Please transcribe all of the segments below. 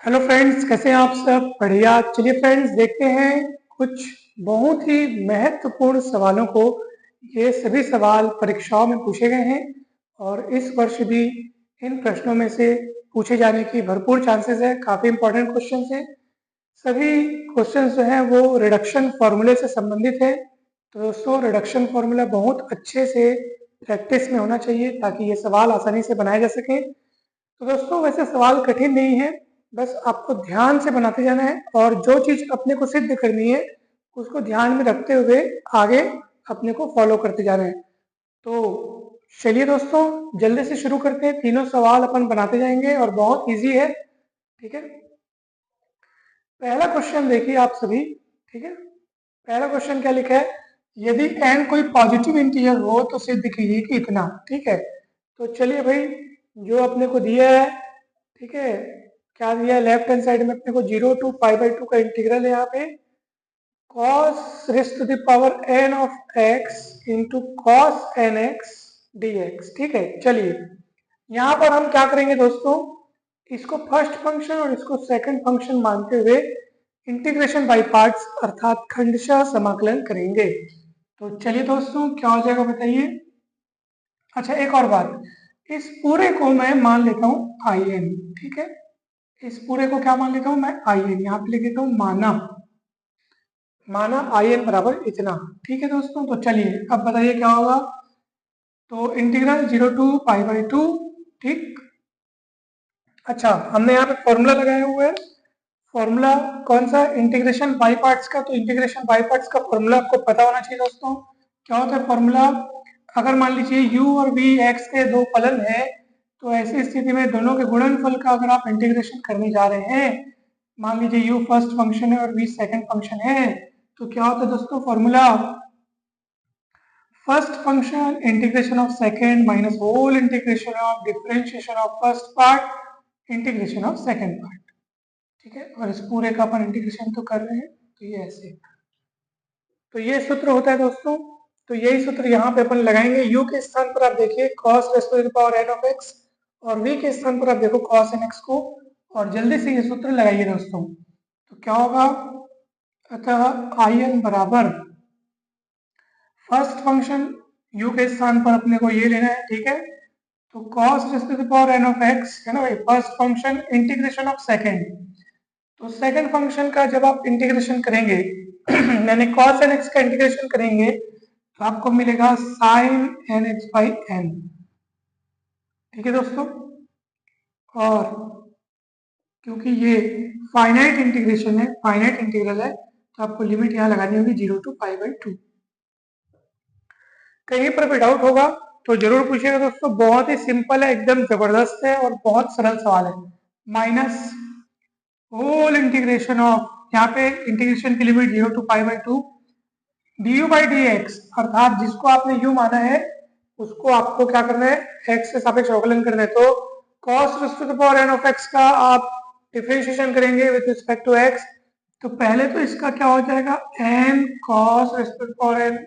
Hello friends, कैसे हैं आप सब? बढ़िया। चलिए फ्रेंड्स, देखते हैं कुछ बहुत ही महत्वपूर्ण सवालों को। ये सभी सवाल परीक्षाओं में पूछे गए हैं और इस वर्ष भी इन प्रश्नों में से पूछे जाने की भरपूर चांसेस है। काफ़ी इंपॉर्टेंट क्वेश्चंस हैं। सभी क्वेश्चंस जो हैं वो रिडक्शन फॉर्मूले से संबंधित है। तो दोस्तों, रिडक्शन फॉर्मूला बहुत अच्छे से प्रैक्टिस में होना चाहिए ताकि ये सवाल आसानी से बनाए जा सकें। तो दोस्तों, वैसे सवाल कठिन नहीं है, बस आपको ध्यान से बनाते जाना है और जो चीज अपने को सिद्ध करनी है उसको ध्यान में रखते हुए आगे अपने को फॉलो करते जाना है। तो चलिए दोस्तों, जल्दी से शुरू करते हैं। तीनों सवाल अपन बनाते जाएंगे और बहुत इजी है। ठीक है, पहला क्वेश्चन देखिए आप सभी। ठीक है, पहला क्वेश्चन क्या लिखा है? यदि n कोई पॉजिटिव इंटीजर हो तो सिद्ध कीजिए कि इतना। ठीक है, तो चलिए भाई, जो अपने को दिया है, ठीक है, क्या दिया है? लेफ्ट हैंड साइड में अपने को 0 to π/2 का इंटीग्रल है यहाँ पे cos raise to the power n of x into cos nx dx। ठीक है, चलिए यहाँ पर हम क्या करेंगे दोस्तों, इसको फर्स्ट फंक्शन और इसको सेकंड फंक्शन मानते हुए इंटीग्रेशन बाय पार्ट्स अर्थात खंडशः समाकलन करेंगे। तो चलिए दोस्तों, क्या हो जाएगा बताइए। अच्छा, एक और बात, इस पूरे को मैं मान लेता हूं आई एन। ठीक है, इस पूरे को क्या मान लेता हूं मैं? I N. यहाँ पे लिख देता हूं माना, माना आई एन बराबर इतना। ठीक है दोस्तों, तो चलिए अब बताइए क्या होगा। तो इंटीग्रल 0 to π/2। ठीक, अच्छा, हमने यहाँ पे फॉर्मूला लगाया हुआ है। फॉर्मूला कौन सा? इंटीग्रेशन बाय पार्ट्स का। तो इंटीग्रेशन बाय पार्ट्स का फॉर्मूला आपको पता होना चाहिए दोस्तों। क्या होता है फॉर्मूला? अगर मान लीजिए u और v x के दो फलन है, तो ऐसी स्थिति में दोनों के गुणनफल का अगर आप इंटीग्रेशन करने जा रहे हैं, मान लीजिए u फर्स्ट फंक्शन है और v सेकंड फंक्शन है, तो क्या होता है दोस्तों formula? First function integration of second minus whole integration of differentiation of first part integration of second part. ठीक है, और इस पूरे का अपन इंटीग्रेशन तो कर रहे हैं, तो ये ऐसे। तो ये सूत्र होता है दोस्तों। तो यही सूत्र यहाँ पे अपन लगाएंगे। u के स्थान पर आप देखिए cos raise to the power n of x और v के स्थान पर आप देखो cos nx को, और जल्दी से ये सूत्र लगाइए दोस्तों। तो क्या होगा? अतः आई एन बराबर फर्स्ट फंक्शन u के स्थान पर अपने को ये लेना है। ठीक है, तो cos raise to the power n of x है ना भाई, first function integration of second. तो सेकंड फंक्शन का जब आप इंटीग्रेशन करेंगे यानी cos nx का इंटीग्रेशन करेंगे, तो आपको मिलेगा sin nx बाई n। ठीक है दोस्तों, और क्योंकि ये फाइनाइट इंटीग्रेशन है, फाइनाइट इंटीग्रल है, तो आपको लिमिट यहाँ लगानी होगी 0 to π/2। कहीं पर भी डाउट होगा तो जरूर पूछिएगा दोस्तों। बहुत ही सिंपल है, एकदम जबरदस्त है और बहुत सरल सवाल है। माइनस होल इंटीग्रेशन ऑफ, यहाँ पे इंटीग्रेशन की लिमिट 0 to π/2 du/dx, अर्थात जिसको आपने u माना है उसको आपको क्या करना है? x के सापेक्ष अवकलन करना है। तो cos raise to the power n of x का आप डिफरेंशिएशन करेंगे विद रिस्पेक्ट टू x, तो पहले तो इसका क्या हो जाएगा? n cos raise to the power n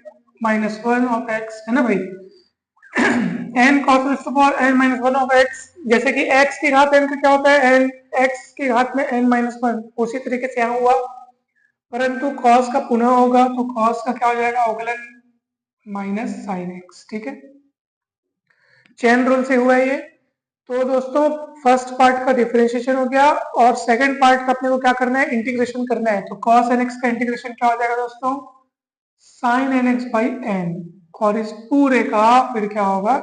minus 1 of x, है ना भाई। n cos raise to the power n minus 1 of x, जैसे कि x की घात n का क्या होता है? n, x की घात में n माइनस 1, उसी तरीके से यहाँ हुआ, परंतु cos का पुनः होगा, तो cos का क्या हो जाएगा? अवकलन माइनस साइन एक्स। ठीक है, चेन रूल से हुआ ये। तो दोस्तों, फर्स्ट पार्ट का डिफरेंशिएशन हो गया और सेकंड पार्ट का अपने को क्या करना है? इंटीग्रेशन करना है। तो cos nx का इंटीग्रेशन क्या हो जाएगा दोस्तों? sin nx बाई n, और इस पूरे का फिर क्या होगा?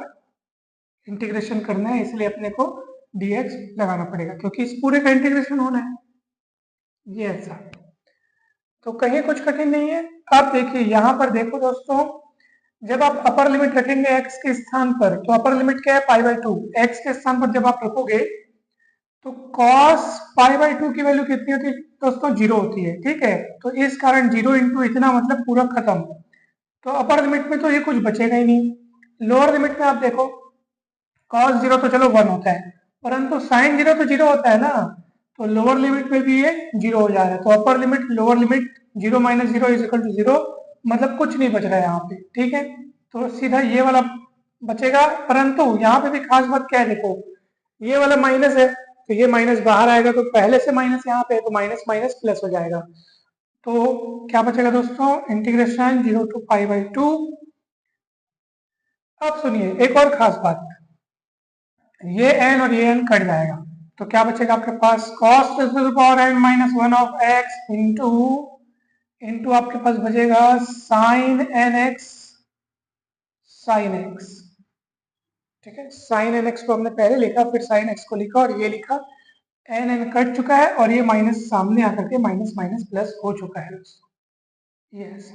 इंटीग्रेशन करना है, इसलिए अपने को dx लगाना पड़ेगा क्योंकि इस पूरे का इंटीग्रेशन होना है। ये ऐसा, तो कहीं कुछ कठिन नहीं है। अब देखिए यहाँ पर देखो दोस्तों, जब आप अपर लिमिट रखेंगे x के स्थान पर, तो अपर लिमिट क्या है? π/2। x के स्थान पर जब आप रखोगे तो cos π/2 की वैल्यू कितनी होती है दोस्तों? 0 होती है। ठीक है, तो इस कारण 0 इंटू इतना मतलब पूरा खत्म। तो अपर लिमिट में तो ये कुछ बचेगा ही नहीं। लोअर लिमिट में आप देखो, cos 0 तो चलो 1 होता है, परंतु sin 0 तो 0 होता है ना, तो लोअर लिमिट में भी ये 0 हो जा रहा है। तो upper limit lower limit 0 minus 0 is equal to 0, मतलब कुछ नहीं बच रहा है यहाँ पे। ठीक है, तो सीधा ये वाला बचेगा, परंतु यहाँ पे भी खास बात क्या है देखो, ये वाला माइनस है तो ये माइनस बाहर आएगा, तो पहले से माइनस यहाँ पे है तो माइनस माइनस प्लस हो जाएगा। तो क्या बचेगा दोस्तों, इंटीग्रेशन 0 to π/2। अब सुनिए एक और खास बात, ये n और ये n कट जाएगा, तो क्या बचेगा आपके पास cos n minus 1 of x into आपके पास बचेगा साइन nx साइन x। ठीक है, साइन nx को हमने पहले लिखा, फिर साइन x को लिखा और ये लिखा, n कट चुका है और ये माइनस सामने आकर के माइनस माइनस प्लस हो चुका है दोस्तों। यस,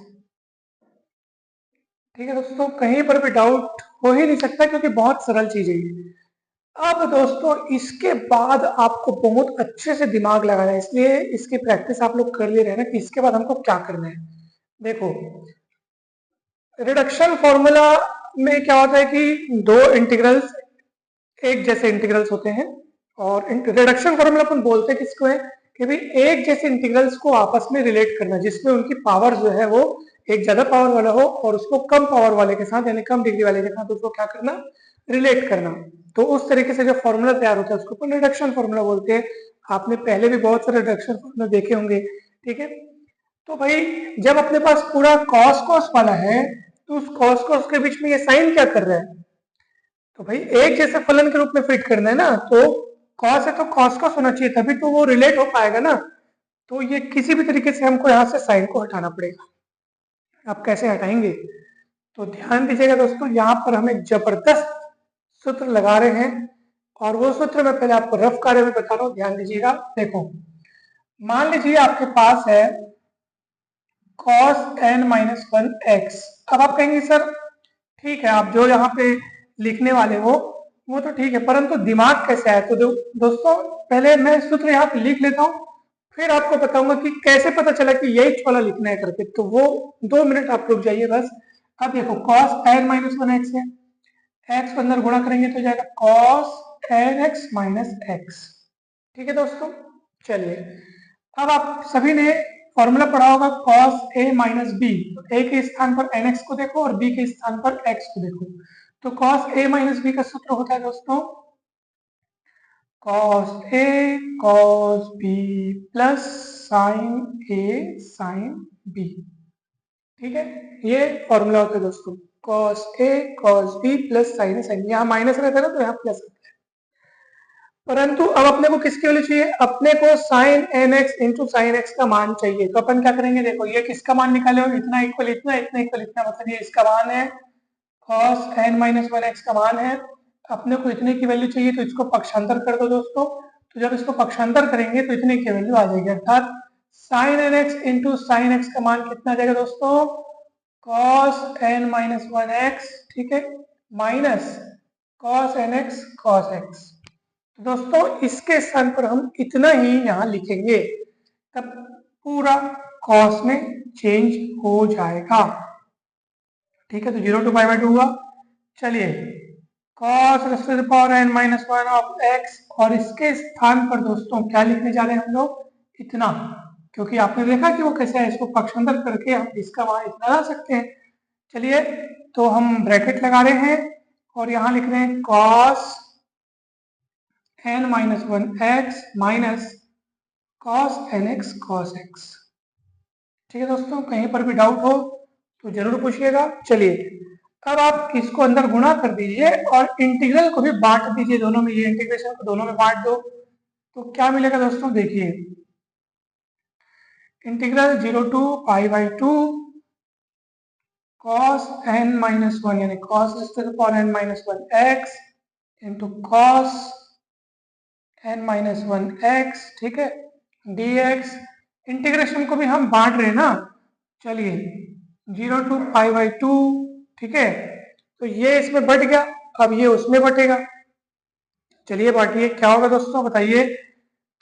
ठीक है दोस्तों, कहीं पर भी डाउट हो ही नहीं सकता क्योंकि बहुत सरल चीज है ये। अब दोस्तों इसके बाद आपको बहुत अच्छे से दिमाग लगाना है, इसलिए इसकी प्रैक्टिस आप लोग कर ले रहे हैं ना कि इसके बाद हमको क्या करना है। देखो, रिडक्शन फॉर्मूला में क्या होता है कि दो इंटीग्रल्स एक जैसे इंटीग्रल्स होते हैं, और रिडक्शन फॉर्मूला अपन बोलते हैं किसको है कि भाई एक जैसे इंटीग्रल्स को आपस में रिलेट करना, जिसमें उनकी पावर जो है वो एक ज्यादा पावर वाला हो और उसको कम पावर वाले के साथ यानी कम डिग्री वाले के साथ उसको क्या करना, रिलेट करना। तो उस तरीके से जो फॉर्मूला तैयार होता है उसको अपन रिडक्शन फॉर्मूला बोलते हैं। आपने पहले भी बहुत सारे रिडक्शन फॉर्मूला देखे होंगे। ठीक है, तो भाई जब अपने पास पूरा कॉस कॉस वाला है तो उस कॉस कॉस के बीच में ये साइन क्या कर रहा है, तो भाई एक जैसे फलन के रूप में फिट करना है ना, तो कॉस है तो कॉस कॉस होना चाहिए तभी तो वो रिलेट हो पाएगा ना। तो ये किसी भी तरीके से हमको यहाँ से साइन को हटाना पड़ेगा। आप कैसे हटाएंगे, तो ध्यान दीजिएगा दोस्तों, यहाँ पर हम एक जबरदस्त सूत्र लगा रहे हैं और वो सूत्र मैं पहले आपको रफ कार्य में बता रहा हूँ, ध्यान दीजिएगा। देखो, मान लीजिए आपके पास है cos n माइनस 1x। अब आप कहेंगे सर ठीक है, आप जो यहाँ पे लिखने वाले हो वो तो ठीक है, परंतु दिमाग कैसे आया। तो दोस्तों पहले मैं सूत्र यहाँ पे लिख लेता हूँ, फिर आपको बताऊंगा कि कैसे पता चला कि यही वाला लिखना है करके, तो वो 2 मिनट आप रुक जाइए बस। अब देखो cos n माइनस 1x है, x को अंदर गुणा करेंगे तो जाएगा cos nx माइनस x। ठीक है दोस्तों, चलिए अब आप सभी ने फॉर्मूला पढ़ा होगा cos a minus B, a के स्थान पर nx को देखो और b के स्थान पर x को देखो। तो cos a माइनस बी का सूत्र होता है दोस्तों cos a cos b plus sin a sin b। ठीक है, ये फॉर्मूला होता है दोस्तों cos a cos b plus sin a sin। यहाँ माइनस रहता है ना तो यहाँ प्लस रहता है, परंतु अब अपने को किसकी वैल्यू चाहिए, अपने को sin nx into sine x का मान चाहिए। तो अपन क्या करेंगे, देखो ये किसका मान निकाले हो, इतना इक्वल इतना इतना इक्वल इतना, मतलब ये इसका मान है cos n माइनस 1x का मान है। अपने को इतने की वैल्यू चाहिए तो इसको पक्षांतर कर दो दोस्तों। तो जब इसको पक्षांतर करेंगे तो इतने की वैल्यू आ जाएगी, अर्थात sin nx into sine x का मान कितना आ जाएगा दोस्तों, cos n माइनस 1x। ठीक है, minus cos nx cos x। तो दोस्तों इसके स्थान पर हम इतना ही यहाँ लिखेंगे, तब पूरा कॉस में चेंज हो जाएगा। ठीक है, तो 0 to π/2 हुआ। चलिए cos n minus 1 of x, और इसके स्थान पर दोस्तों क्या लिखने जा रहे हैं हम लोग, इतना, क्योंकि आपने देखा कि वो कैसे है, इसको पक्षांतर करके हम इसका मान इतना ला सकते हैं। चलिए तो हम ब्रैकेट लगा रहे हैं और यहाँ लिख रहे हैं cos n minus 1x minus cos nx cos x। ठीक है दोस्तों, कहीं पर भी डाउट हो तो जरूर पूछिएगा। चलिए अब आप इसको अंदर गुणा कर दीजिए और इंटीग्रल को भी बांट दीजिए दोनों में, ये इंटीग्रेशन को दोनों में बांट दो तो क्या मिलेगा दोस्तों, देखिए integral 0 to π/2 cos n minus 1 यानी cos n minus 1x into cos n minus 1x। ठीक है, dx, इंटीग्रेशन को भी हम बांट रहे हैं ना। चलिए 0 to π/2। ठीक है, तो ये इसमें बट गया, अब ये उसमें बटेगा। चलिए बांटिए, क्या होगा दोस्तों बताइए।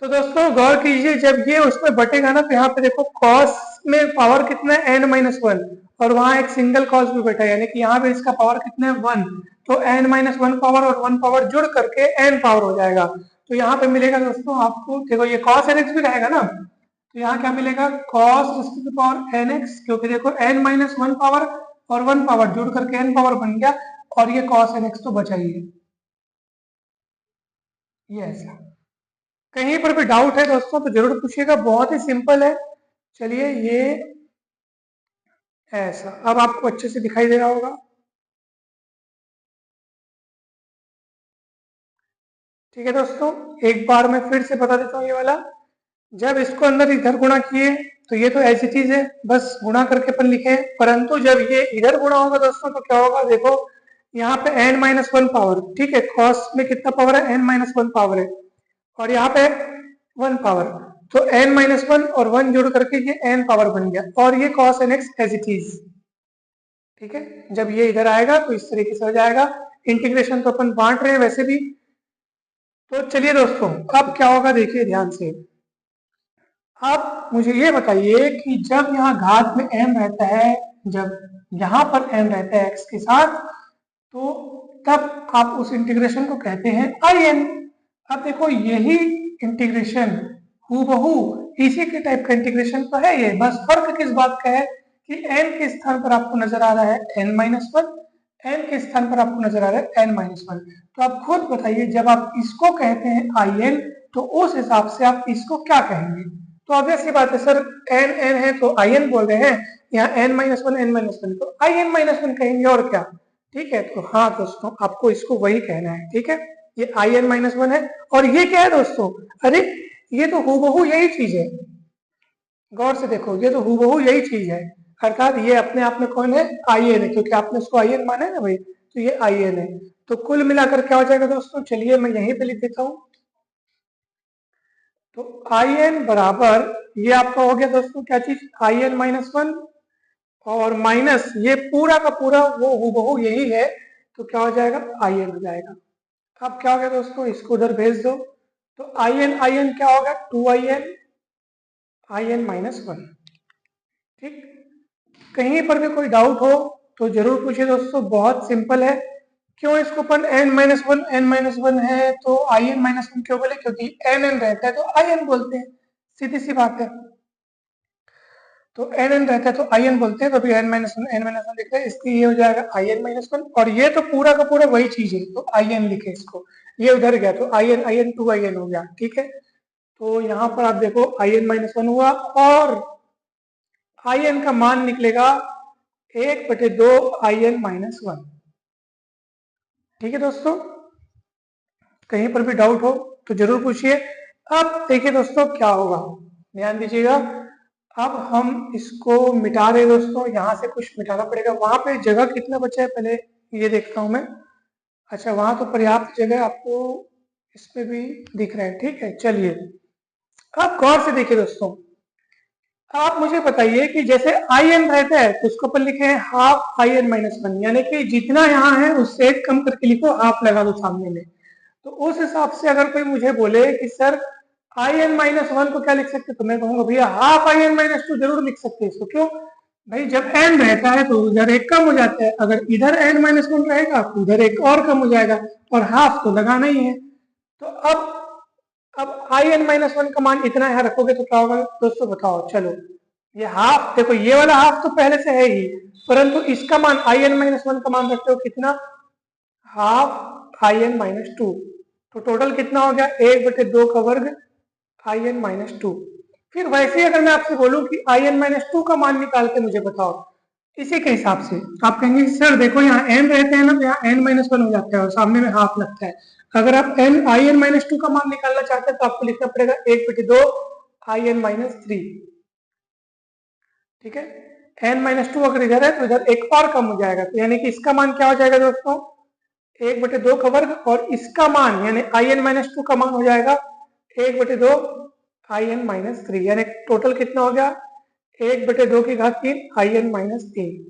तो दोस्तों गौर कीजिए, जब ये उसमें बटेगा ना तो यहाँ पे देखो cos में पावर कितना है n माइनस 1, और वहां एक सिंगल cos भी बैठा है, यानी कि यहाँ पे इसका पावर कितना है 1, तो n माइनस 1 पावर और 1 पावर जुड़ करके n पावर हो जाएगा। तो यहाँ पे मिलेगा दोस्तों आपको, देखो ये cos nx भी रहेगा ना, तो यहाँ क्या मिलेगा cos पावर nx, क्योंकि देखो n माइनस 1 पावर और 1 पावर जुड़ करके n पावर बन गया, और ये cos nx तो बचा ही है, ये ऐसा। कहीं पर भी डाउट है दोस्तों तो जरूर पूछिएगा, बहुत ही सिंपल है। चलिए ये ऐसा अब आपको अच्छे से दिखाई दे रहा होगा। ठीक है दोस्तों, एक बार मैं फिर से बता देता हूँ ये वाला। जब इसको अंदर इधर गुणा किए तो ये तो एज इट इज है, बस गुणा करके अपन लिखे, परंतु जब ये इधर गुणा होगा दोस्तों तो क्या होगा, देखो यहाँ पे n-1 पावर, ठीक है, कॉस में कितना पावर है, n-1 पावर है, और यहाँ पे 1 पावर, तो n-1 और 1 जोड़ करके ये n पावर बन गया, और ये cos nx as it is. ठीक है, जब ये इधर आएगा तो इस तरीके से हो जाएगा। इंटीग्रेशन तो अपन बांट रहे हैं वैसे भी। तो चलिए दोस्तों, अब क्या होगा देखिए ध्यान से। अब मुझे ये बताइए कि जब यहाँ घात में m रहता है, जब यहाँ पर m रहता है x के साथ, तो तब आप उस इंटीग्रेशन को कहते हैं in। अब देखो यही इंटीग्रेशन हूबहू इसी के टाइप का इंटीग्रेशन तो है ये, बस फर्क किस बात का है कि n के स्थान पर आपको नजर आ रहा है n-1, n के स्थान पर आपको नजर आ रहा है n-1। तो आप खुद बताइए, जब आप इसको कहते हैं in तो उस हिसाब से आप इसको क्या कहेंगे। तो ऑब्वियस सी बात है सर, n n है तो in बोल रहे हैं, यहाँ n-1 n-1 तो in-1 कहेंगे और क्या। ठीक है, तो हाँ दोस्तों आपको इसको वही कहना है। ठीक है, ये in-1 है, और ये क्या है दोस्तों, अरे ये तो हूबहू यही चीज है, गौर से देखो, ये तो हूबहू यही चीज है, अर्थात ये अपने आप में कौन है, in है, क्योंकि आपने इसको in माना है ना भाई, तो ये in है। तो कुल मिलाकर क्या हो जाएगा दोस्तों, चलिए मैं यहीं पे लिख देता हूं। तो in बराबर ये आपका हो गया दोस्तों क्या चीज, in-1, और माइनस ये पूरा का पूरा वो हूबहू यही है, तो क्या हो जाएगा, in हो जाएगा। अब क्या हो गया दोस्तों, इसको उधर भेज दो, तो in क्या होगा, 2in-1। ठीक, कहीं पर भी कोई डाउट हो तो जरूर पूछिए दोस्तों, बहुत सिंपल है। क्यों इसको अपन n-1 है तो in-1 क्यों बोले, क्योंकि n रहता है तो in बोलते हैं, सीधी सी बात है। तो n रहता है तो in बोलते हैं, तो अभी n-1 लिख रहे हैं, इसलिए ये हो जाएगा in-1, और ये तो पूरा का पूरा वही चीज है, तो in लिखे इसको, ये उधर गया तो in 2in हो गया। ठीक है, तो यहाँ पर आप देखो in-1 हुआ, और in का मान निकलेगा 1/2 in-1। ठीक है दोस्तों, कहीं पर भी डाउट हो तो जरूर पूछिए। अब देखिए दोस्तों क्या होगा, ध्यान दीजिएगा। अब हम इसको मिटा रहे दोस्तों, यहाँ से कुछ मिटाना पड़ेगा, वहां पे जगह कितना बचा है पहले ये देखता हूं मैं। अच्छा, वहां तो पर्याप्त जगह आपको इसमें भी दिख रहा है। ठीक है, चलिए अब गौर से देखिए दोस्तों, आप मुझे बताइए कि जैसे in रहता है तो उसको अपन लिखे हैं हाफ in-1, यानी कि जितना यहाँ है उससे एक कम करके लिखो, हाफ लगा दो सामने में। तो उस हिसाब से अगर कोई मुझे बोले कि सर in-1 को क्या लिख सकते, तो मैं कहूंगा भैया हाफ in-2 जरूर लिख सकते हैं इसको। क्यों भाई, जब n रहता है तो उधर एक कम हो जाता है, अगर इधर n-1 रहेगा तो उधर एक और कम हो जाएगा, और हाफ तो लगाना ही है। तो अब in-1 का मान इतना यहाँ रखोगे तो क्या होगा दोस्तों, बताओ। चलो ये हाफ, देखो ये वाला हाफ तो पहले से है ही, परंतु इसका मान in-1 का मान रखते हो कितना, हाफ in-2, तो टोटल कितना हो गया, 1/2 का वर्ग in-2। फिर वैसे ही अगर मैं आपसे बोलूं कि in-2 का मान निकाल के मुझे बताओ, इसी के हिसाब से आप कहेंगे सर देखो यहाँ n रहते हैं ना, तो यहाँ n-1 हो जाता है और सामने में हाफ लगता है। अगर आप in-2 का मान निकालना चाहते हैं तो आपको लिखना पड़ेगा 1/2 in-3। ठीक है, n-2 अगर इधर है तो इधर एक और कम हो जाएगा, तो यानी कि इसका मान क्या हो जाएगा दोस्तों, 1/2 का वर्ग, और इसका मान यानी in-2 का मान हो जाएगा 1/2 in-3, यानी टोटल कितना हो गया, 1/2 की घात 3 in-3।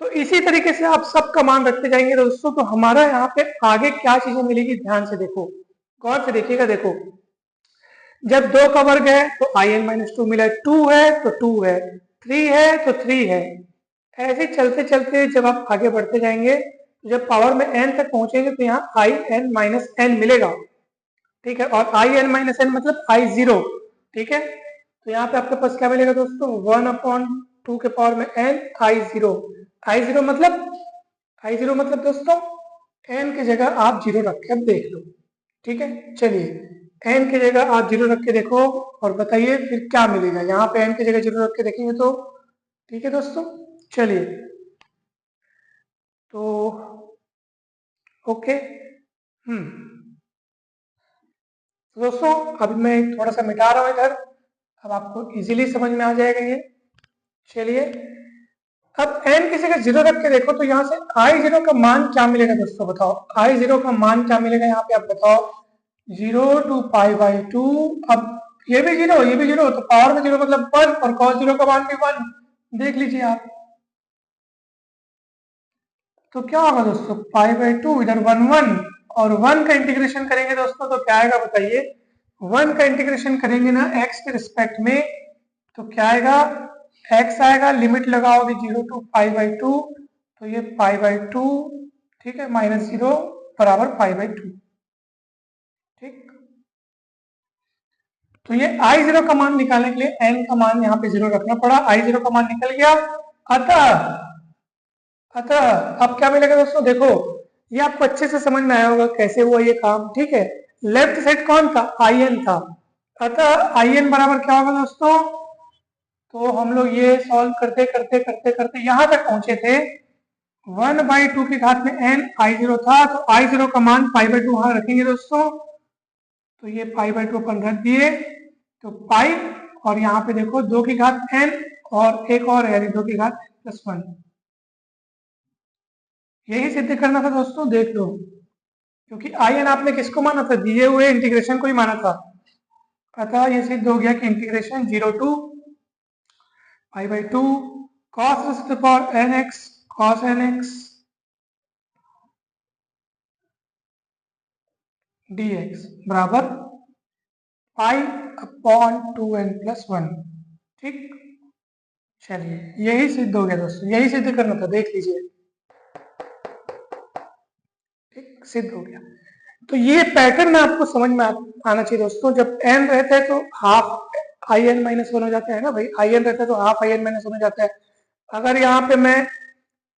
तो इसी तरीके से आप सबका मान रखते जाएंगे दोस्तों, तो हमारा यहाँ पे आगे क्या चीजें मिलेगी, ध्यान से देखो, गौर से देखिएगा। देखो जब 2 का वर्ग है तो in-2 मिला है, 2 है तो 2 है, 3 है तो 3 है, ऐसे चलते चलते जब आप आगे बढ़ते जाएंगे, जब पावर में n तक पहुंचेंगे तो यहाँ in-n मिलेगा। ठीक है, और in-n मतलब I0। ठीक है, तो यहाँ पे आपके पास क्या मिलेगा दोस्तों, 1/2 के पावर में n I0। I0 मतलब दोस्तों n की जगह आप 0 रख के अब देख लो। ठीक है, चलिए एन की जगह आप जीरो रख के देखो और बताइए फिर क्या मिलेगा। यहाँ पे एन की जगह जीरो रख के देखेंगे तो ठीक है दोस्तों। चलिए तो ओके। तो दोस्तों अभी मैं थोड़ा सा मिटा रहा हूँ इधर, अब आपको इजीली समझ में आ जाएगा ये। चलिए अब एन की जगह जीरो रख के देखो तो यहाँ से आई जीरो का मान क्या मिलेगा दोस्तों, बताओ आई जीरो का मान क्या मिलेगा यहाँ पे आप बताओ। 0 to π/2। अब ये भी जीरो ये भी जीरो तो पावर में जीरो मतलब 1 और cos जीरो का मान भी 1। देख लीजिए आप, तो क्या होगा दोस्तों π/2 इधर 1 और 1 का इंटीग्रेशन करेंगे दोस्तों तो क्या आएगा बताइए। 1 का इंटीग्रेशन करेंगे ना x के रिस्पेक्ट में तो क्या आएगा, x आएगा, लिमिट लगाओगे 0 to π/2 तो ये π/2 ठीक है -0 बराबर π/2। ठीक, तो ये आई जीरो का मान निकालने के लिए n का मान यहाँ पे जीरो रखना पड़ा, आई जीरो का मान निकल गया। अतः अब क्या मिलेगा दोस्तों, देखो ये आपको अच्छे से समझ में आया होगा कैसे हुआ ये काम। ठीक है, लेफ्ट साइड कौन था, आई एन था, अतः आई एन बराबर क्या होगा दोस्तों। तो हम लोग ये सॉल्व करते करते करते करते यहाँ तक पहुंचे थे 1/2 की घात में n आई जीरो था, तो आई जीरो का मान π/2 वहां रखेंगे दोस्तों, तो ये π/2 अपन रख दिए तो पाई, और यहाँ पे देखो 2 की घात n और एक और है 2 की घात +1। यही सिद्ध करना था दोस्तों, देख लो क्योंकि आई एन आपने किसको माना था, दिए हुए इंटीग्रेशन को ही माना था। अतः ये सिद्ध हो गया कि integration 0 to π/2 cos nx cos nx dx बराबर π/2n+1। ठीक, चलिए यही सिद्ध हो गया दोस्तों, यही सिद्ध करना था, देख लीजिए। ठीक, सिद्ध हो गया। तो ये पैटर्न आपको समझ में आना चाहिए दोस्तों। जब n रहता है तो हाफ आई एन -1 हो जाता है ना भाई, आई एन रहता है तो हाफ आई एन -1 हो जाता है। अगर यहाँ पे मैं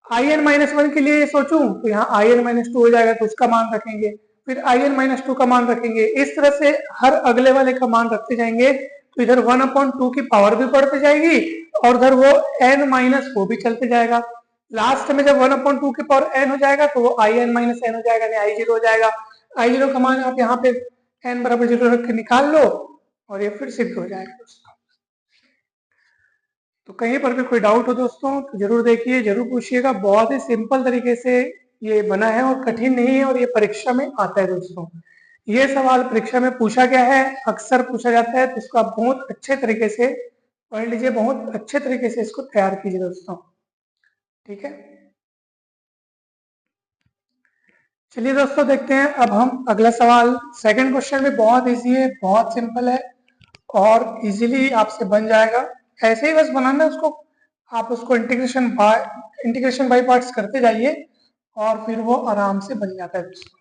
आई एन -1 के लिए सोचूं तो यहाँ आई एन -2 हो जाएगा तो उसका मान रखेंगे, फिर आई एन -2 का मान रखेंगे, इस तरह से हर अगले वाले का मान रखते जाएंगे तो इधर 1/2 की पावर भी बढ़ती जाएगी और उधर वो n माइनस वो भी चलते जाएगा। लास्ट में जब 1/2 की पावर n हो जाएगा तो वो आई एन -n हो जाएगा, यानी आई जीरो हो जाएगा। आई जीरो का मान आप यहाँ पे n बराबर 0 रख के निकाल लो और ये फिर सिद्ध हो जाएगा दोस्तों। तो कहीं पर भी कोई डाउट हो दोस्तों तो जरूर देखिए, जरूर पूछिएगा। बहुत ही सिंपल तरीके से ये बना है और कठिन नहीं है, और ये परीक्षा में आता है दोस्तों। ये सवाल परीक्षा में पूछा गया है, अक्सर पूछा जाता है, तो इसको आप बहुत अच्छे तरीके से पढ़ लीजिए, बहुत अच्छे तरीके से इसको तैयार कीजिए दोस्तों। ठीक है, चलिए दोस्तों देखते हैं अब हम अगला सवाल। सेकंड क्वेश्चन भी बहुत इजी है, बहुत सिंपल है और इजीली आपसे बन जाएगा। ऐसे ही बस बनाना है उसको, आप उसको इंटीग्रेशन बाय पार्ट्स करते जाइए और फिर वो आराम से बन जाता है दोस्तों।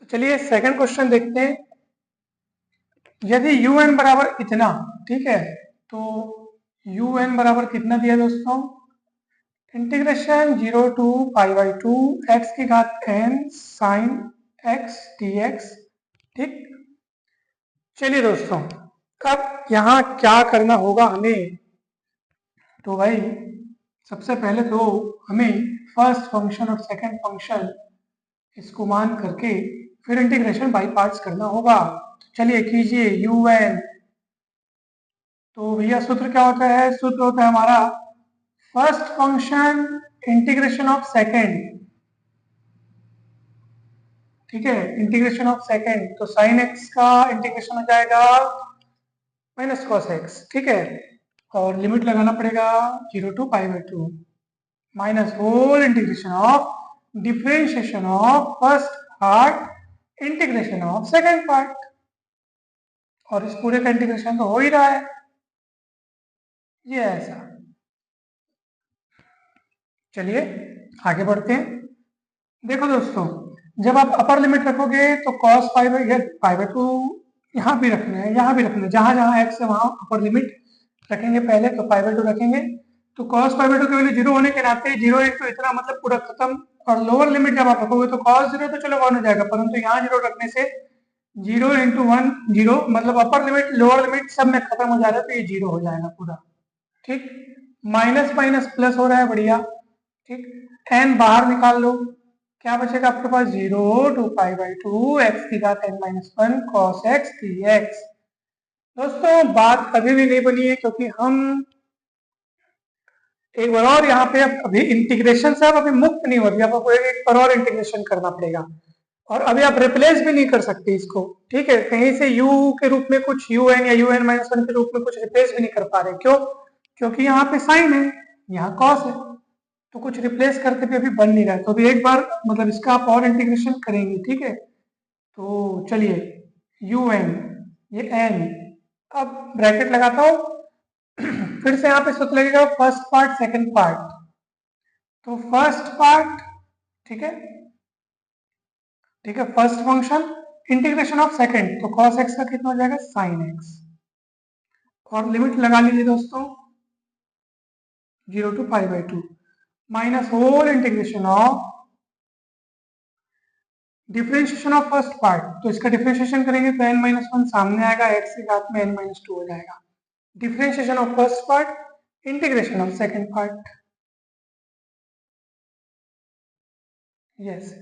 तो चलिए सेकंड क्वेश्चन देखते हैं। यदि यू एन बराबर इतना, ठीक है, तो यू एन बराबर कितना दिया दोस्तों, इंटीग्रेशन 0 to π/2 x की घात n sin x dx। ठीक, चलिए दोस्तों अब यहाँ क्या करना होगा हमें, तो भाई सबसे पहले तो हमें फर्स्ट फंक्शन और सेकंड फंक्शन इसको मान करके फिर इंटीग्रेशन बाय पार्ट्स करना होगा। चलिए कीजिए यू एन, तो भैया सूत्र क्या होता है, सूत्र होता है हमारा first function integration of second. ठीक है, इंटीग्रेशन ऑफ सेकंड, तो साइन एक्स का इंटीग्रेशन हो जाएगा माइनस कॉस एक्स। ठीक है, और लिमिट लगाना पड़ेगा 0 to π/2 minus whole integration of differentiation of first part integration of second part, और इस पूरे का इंटीग्रेशन तो हो ही रहा है ये ऐसा। चलिए आगे बढ़ते हैं। देखो दोस्तों जब आप अपर लिमिट रखोगे तो cos π/2 यहाँ भी रखना है, यहाँ भी रखना है, जहां जहां x है वहां अपर लिमिट रखेंगे। पहले तो π/2 रखेंगे तो cos π/2 की वैल्यू 0 होने के नाते 0 × इतना मतलब पूरा खत्म, और लोअर लिमिट जब आप रखोगे तो cos 0 तो चलो 1 हो जाएगा, परंतु यहाँ 0 रखने से 0 इंटू 1 0, मतलब अपर लिमिट लोअर लिमिट सब में खत्म हो जा रहा है, तो ये 0 हो जाएगा पूरा। ठीक, माइनस माइनस प्लस हो रहा है, बढ़िया। ठीक, एन बाहर निकाल लो, क्या बचेगा आपके पास? 0 2 पाई बाई 2 एक्स की घात n minus 1 cos x dx। दोस्तों बात अभी भी नहीं बनी है, क्योंकि हम एक बार और यहाँ पे अभी इंटीग्रेशन से आप अभी मुक्त नहीं हो रही, आपको एक बार और इंटीग्रेशन करना पड़ेगा, और अभी आप रिप्लेस भी नहीं कर सकते इसको। ठीक है, कहीं से u के रूप में कुछ un या un माइनस 1 के रूप में कुछ रिप्लेस भी नहीं कर पा रहे। क्यों? क्योंकि यहाँ पे साइन है, यहाँ कॉस है, तो कुछ रिप्लेस करते भी अभी बन नहीं रहा है। तो अभी एक बार मतलब इसका आप और इंटीग्रेशन करेंगे। ठीक है, तो चलिए un ये n, अब ब्रैकेट लगाता हूं, फिर से यहाँ पे सूत्र लगेगा फर्स्ट पार्ट सेकंड पार्ट। तो फर्स्ट पार्ट, ठीक है, ठीक है, first function integration of second, तो cos x का कितना हो जाएगा? sin x। और लिमिट लगा लीजिए दोस्तों 0 to pi by 2 minus whole integration of differentiation of first part. तो इसका डिफरेंशिएशन करेंगे तो n माइनस 1 सामने आएगा, x की घात में n माइनस 2 हो जाएगा। Differentiation of first part, integration of second part. Yes,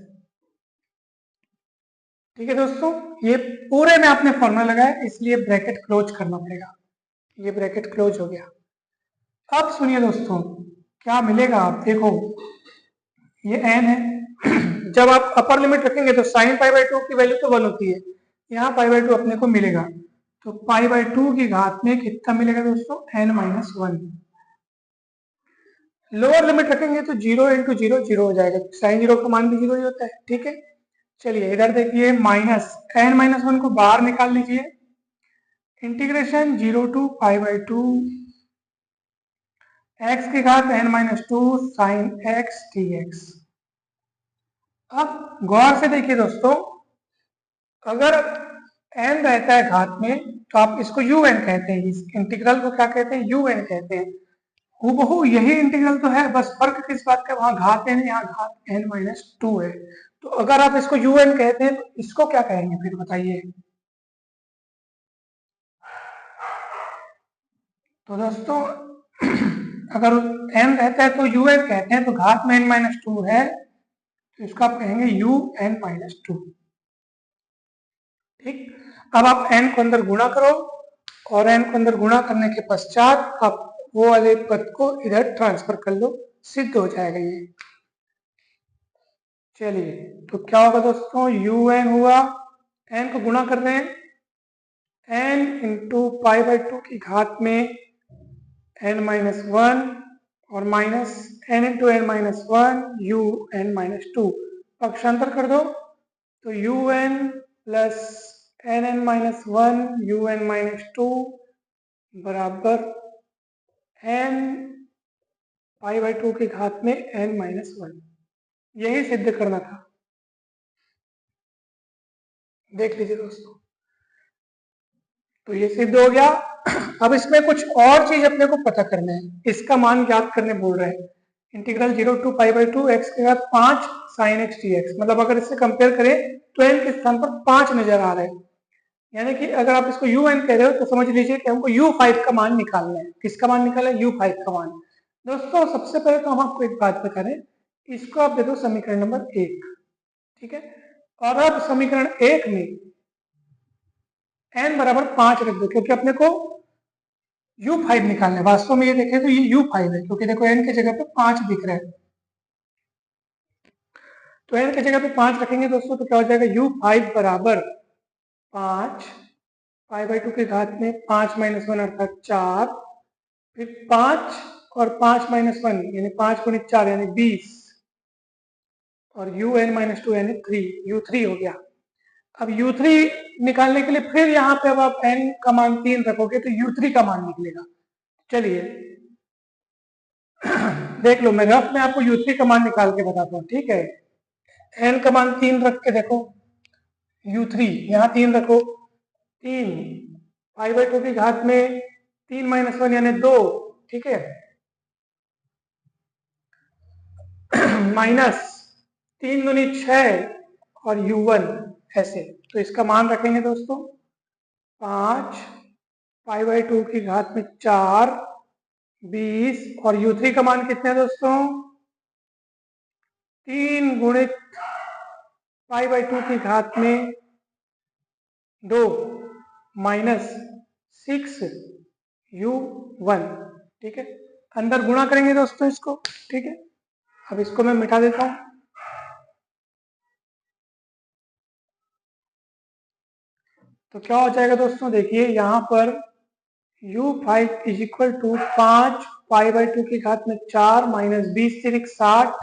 ठीक है दोस्तों, ये पूरे में आपने फॉर्मूला लगाया, इसलिए ब्रैकेट क्लोज करना पड़ेगा। ये ब्रैकेट क्लोज हो गया। अब सुनिए दोस्तों, क्या मिलेगा? आप देखो, ये n है, जब आप अपर लिमिट रखेंगे तो साइन पाई बाई 2 की वैल्यू तो 1 होती है, यहाँ पाई बाई 2 अपने को मिलेगा, तो पाई बाई 2 की घात में कितना मिलेगा दोस्तों? n minus 1। लोअर लिमिट रखेंगे तो 0 इंटू 0 0 हो जाएगा, साइन 0 का मान भी 0 ही होता है। ठीक है, चलिए इधर देखिए, माइनस n माइनस 1 को बाहर निकाल लीजिए, integration 0 to pi by 2 x की घात n minus 2 sine x dx। अब गौर से देखिए दोस्तों, अगर n रहता है घात में तो आप इसको un कहते हैं, इस इंटीग्रल को क्या कहते हैं? un कहते हैं। हूबहू यही इंटीग्रल तो है, बस फर्क किस बात का? वहां घात n, यहाँ घात n माइनस 2 है। तो अगर आप इसको un कहते हैं तो इसको क्या कहेंगे फिर बताइए? तो दोस्तों अगर n रहता है तो un कहते हैं, तो घात में n माइनस 2 है, तो इसको आप कहेंगे un माइनस 2। ठीक, अब आप n को अंदर गुणा करो, और n को अंदर गुणा करने के पश्चात आप वो वाले पद को इधर ट्रांसफर कर लो, सिद्ध हो जाएगा ये। चलिए, तो क्या होगा दोस्तों? un हुआ, n को गुणा कर रहे हैं, n इंटू पाई बाई 2 की घात में n माइनस 1 और minus n into n minus 1 un minus 2, पक्षांतर कर दो तो un plus nn minus 1 un minus 2 बराबर n पाई बाई 2 की घात में n माइनस 1। यही सिद्ध करना था, देख लीजिए दोस्तों। तो ये सिद्ध हो गया। अब इसमें कुछ और चीज अपने को पता करना है, इसका मान ज्ञात करने बोल रहे हैं। Integral 0 to pi by 2 x के घात 5 साइन x dx, मतलब अगर इससे कंपेयर करें तो n के स्थान पर 5 नजर आ रहा है, यानी कि अगर आप इसको un कह रहे हो तो समझ लीजिए कि हमको u5 का मान निकालना है। किसका मान निकालना है? u5 का मान। दोस्तों सबसे पहले तो हम आपको एक बात बता रहे हैं, इसको आप दे दो समीकरण नंबर 1। ठीक है, और अब समीकरण 1 में n बराबर 5 रख दो, क्योंकि अपने को u5 निकालना है। वास्तव में ये देखें तो ये u5 है, क्योंकि देखो n की जगह पे 5 दिख रहा है, तो n की जगह पे 5 रखेंगे दोस्तों, तो क्या हो जाएगा? u5 बराबर 5 पाई बाई 2 की घात में 5 माइनस 1 अर्थात 4, फिर 5 और 5 माइनस 1 यानी 5 गुणित 4 यानी 20, और un माइनस 2 यानी 3, u3 हो गया। अब u3 निकालने के लिए फिर यहाँ पे अब आप n का मान 3 रखोगे तो u3 का मान निकलेगा। चलिए देख लो, मैं रफ में आपको u3 का मान निकाल के बताता हूँ। ठीक है, n का मान 3 रख के देखो, u3 यहाँ 3 रखो, 3 पाई बाई 2 की घात में 3 माइनस 1 यानी 2, ठीक है, माइनस 3 दूनी 6 और u1 ऐसे। तो इसका मान रखेंगे दोस्तों 5 π/2 की घात में 4 20 और u3 का मान कितना है दोस्तों 3 गुणित π/2 की घात में 2 माइनस 6u1। ठीक है, अंदर गुणा करेंगे दोस्तों इसको। ठीक है, अब इसको मैं मिटा देता हूं। तो क्या हो जाएगा दोस्तों, देखिए यहां पर u5 इज इक्वल टू 5 π/2 की घात में 4 माइनस 20 3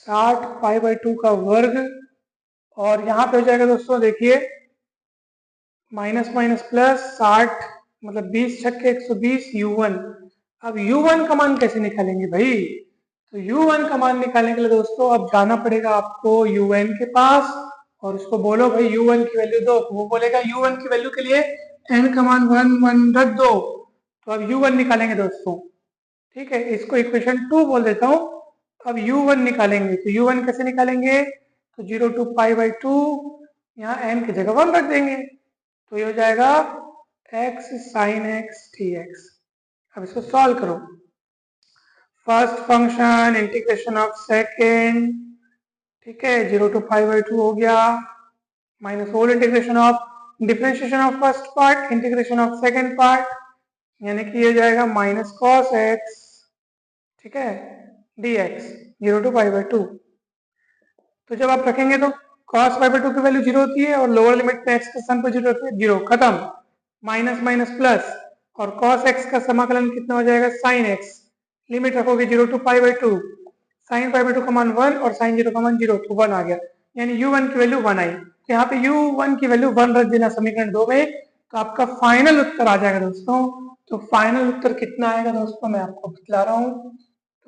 60 π/2 का वर्ग। और यहाँ पे हो जाएगा दोस्तों देखिए माइनस माइनस प्लस 60 मतलब 20 छक्के 120 u1। अब u1 का मान कैसे निकालेंगे भाई, तो u1 का मान निकालने के लिए दोस्तों अब जाना पड़ेगा आपको un के पास और उसको बोलो भाई u1 की वैल्यू दो। तो वो बोलेगा u1 की वैल्यू के लिए n का मान 1 1 रख दो। तो अब u1 निकालेंगे दोस्तों। ठीक है, इसको इक्वेशन 2 बोल देता हूं। अब u1 निकालेंगे तो u1 कैसे निकालेंगे, तो 0 to π/2 यहाँ n की जगह 1 रख देंगे। तो ये हो जाएगा x sin x dx। अब इसको सॉल्व करो। First function integration of second, ठीक है 0 to π/2 हो गया, minus whole integration of differentiation of first part integration of second part, यानी कि ये जाएगा माइनस कॉस एक्स, ठीक है dx 0 to π/2। तो जब आप रखेंगे तो cos π/2 की वैल्यू 0 होती है और लोअर लिमिट में x का सम पर 0 होती है, 0 खत्म, माइनस माइनस प्लस और cos x का समाकलन कितना हो जाएगा sin x, लिमिट रखोगे 0 to π/2, sin π/2 का मान 1 और sin 0 का मान 0, तो 1 आ गया, यानी u1 की वैल्यू 1 आई। तो यहाँ पे u1 की वैल्यू 1 रख देना समीकरण 2 में, तो आपका फाइनल उत्तर आ जाएगा दोस्तों। तो फाइनल उत्तर कितना आएगा दोस्तों, मैं आपको बतला रहा हूँ।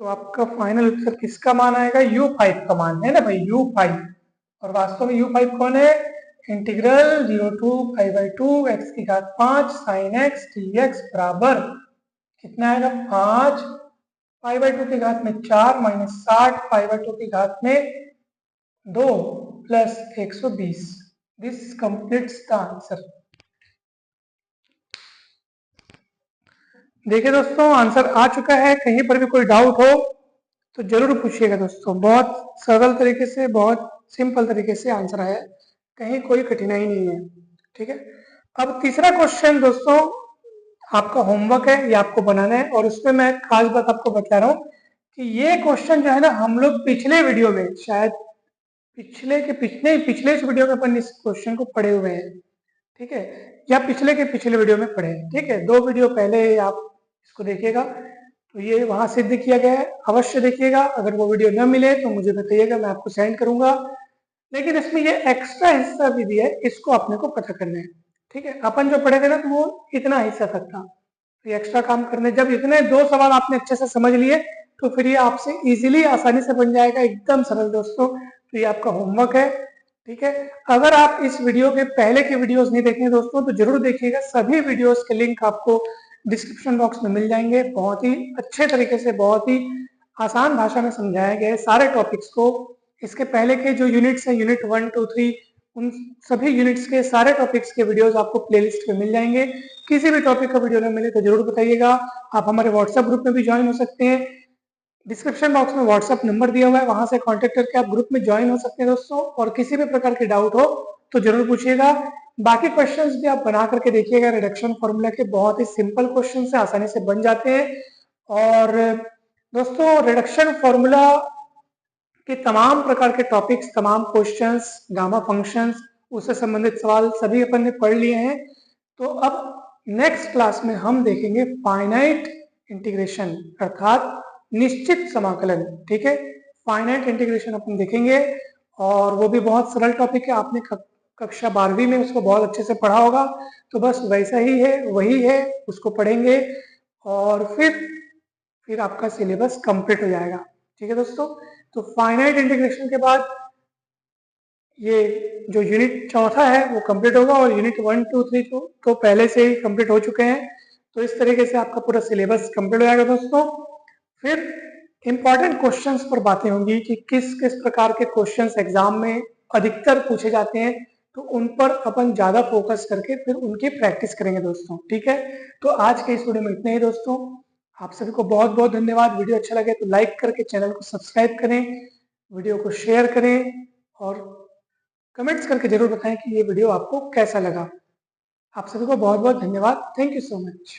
तो आपका फाइनल उत्तर किसका मान आएगा, u5 का मान है ना भाई, u5। और वास्तव में u5 कौन है, इंटीग्रल 0 to π/2 x की घात 5 sin x dx बराबर कितना आएगा 5 π/2 की घात में 4 माइनस 60 π/2 की घात में 2 plus 120। This completes the answer. देखिए दोस्तों आंसर आ चुका है, कहीं पर भी कोई डाउट हो तो जरूर पूछिएगा दोस्तों। बहुत सरल तरीके से, बहुत सिंपल तरीके से आंसर है, कहीं कोई कठिनाई नहीं है। ठीक है, अब तीसरा क्वेश्चन दोस्तों आपका होमवर्क है, ये आपको बनाना है और उसमें मैं खास बात आपको बता रहा हूँ कि ये क्वेश्चन जो है ना हम लोग पिछले वीडियो में, शायद पिछले इस वीडियो में अपन इस क्वेश्चन को पढ़े हुए हैं। ठीक है, या पिछले के पिछले वीडियो में पढ़े हैं। ठीक है, 2 वीडियो पहले आप इसको देखिएगा, तो ये वहां सिद्ध किया गया है, अवश्य देखिएगा। अगर वो वीडियो न मिले तो मुझे बताइएगा, मैं आपको सेंड करूंगा। लेकिन इसमें ये एक्स्ट्रा हिस्सा भी दिया है, इसको अपने को पता करना है। ठीक है, अपन जो पढ़े थे ना तो वो इतना हिस्सा तक था, तो ये एक्स्ट्रा काम करने, जब इतने 2 सवाल आपने अच्छे से समझ लिए तो फिर ये आपसे इजीली आसानी से बन जाएगा, एकदम सरल दोस्तों। तो ये आपका होमवर्क है। ठीक है, अगर आप इस वीडियो के पहले के वीडियोस नहीं देखें दोस्तों तो जरूर देखिएगा, सभी वीडियोस के लिंक आपको डिस्क्रिप्शन बॉक्स में मिल जाएंगे। बहुत ही अच्छे तरीके से, बहुत ही आसान भाषा में समझाया गया है सारे टॉपिक्स को। इसके पहले के जो यूनिट्स हैं, यूनिट 1 2 3, उन सभी यूनिट्स के सारे टॉपिक्स के वीडियोस आपको प्लेलिस्ट में मिल जाएंगे। किसी भी टॉपिक का वीडियो न मिले तो जरूर बताइएगा। आप हमारे व्हाट्सएप ग्रुप में भी ज्वाइन हो सकते हैं, डिस्क्रिप्शन बॉक्स में व्हाट्सएप नंबर दिया हुआ है, वहां से कांटेक्ट करके आप ग्रुप में ज्वाइन हो सकते हैं दोस्तों। और किसी भी प्रकार की डाउट हो तो जरूर पूछिएगा। बाकी क्वेश्चंस भी आप बना करके देखिएगा, रिडक्शन फॉर्मूला के बहुत ही सिंपल क्वेश्चन से आसानी से बन जाते हैं। और दोस्तों रिडक्शन फॉर्मूला के तमाम प्रकार के टॉपिक्स, तमाम क्वेश्चंस, गामा फंक्शंस, उससे संबंधित सवाल सभी अपन ने पढ़ लिए हैं। तो अब नेक्स्ट क्लास में हम देखेंगे फाइनाइट इंटीग्रेशन, अर्थात निश्चित समाकलन। ठीक है, फाइनाइट इंटीग्रेशन अपन देखेंगे और वो भी बहुत सरल टॉपिक है। आपने कक्षा 12वीं में उसको बहुत अच्छे से पढ़ा होगा, तो बस वैसा ही है, वही है, उसको पढ़ेंगे और फिर आपका सिलेबस कंप्लीट हो जाएगा। ठीक है दोस्तों, तो फाइनाइट इंटीग्रेशन के बाद ये जो यूनिट चौथा है वो कंप्लीट होगा और यूनिट 1 2 3 तो पहले से ही कंप्लीट हो चुके हैं। तो इस तरीके से आपका पूरा सिलेबस कंप्लीट हो जाएगा दोस्तों। फिर इम्पॉर्टेंट क्वेश्चंस पर बातें होंगी कि किस किस प्रकार के क्वेश्चंस एग्जाम में अधिकतर पूछे जाते हैं, तो उन पर अपन ज़्यादा फोकस करके फिर उनकी प्रैक्टिस करेंगे दोस्तों। ठीक है, तो आज के इस वीडियो में इतना ही दोस्तों। आप सभी को बहुत बहुत धन्यवाद। वीडियो अच्छा लगे तो लाइक करके चैनल को सब्सक्राइब करें, वीडियो को शेयर करें और कमेंट्स करके जरूर बताएं कि ये वीडियो आपको कैसा लगा। आप सभी को बहुत बहुत धन्यवाद। Thank you so much.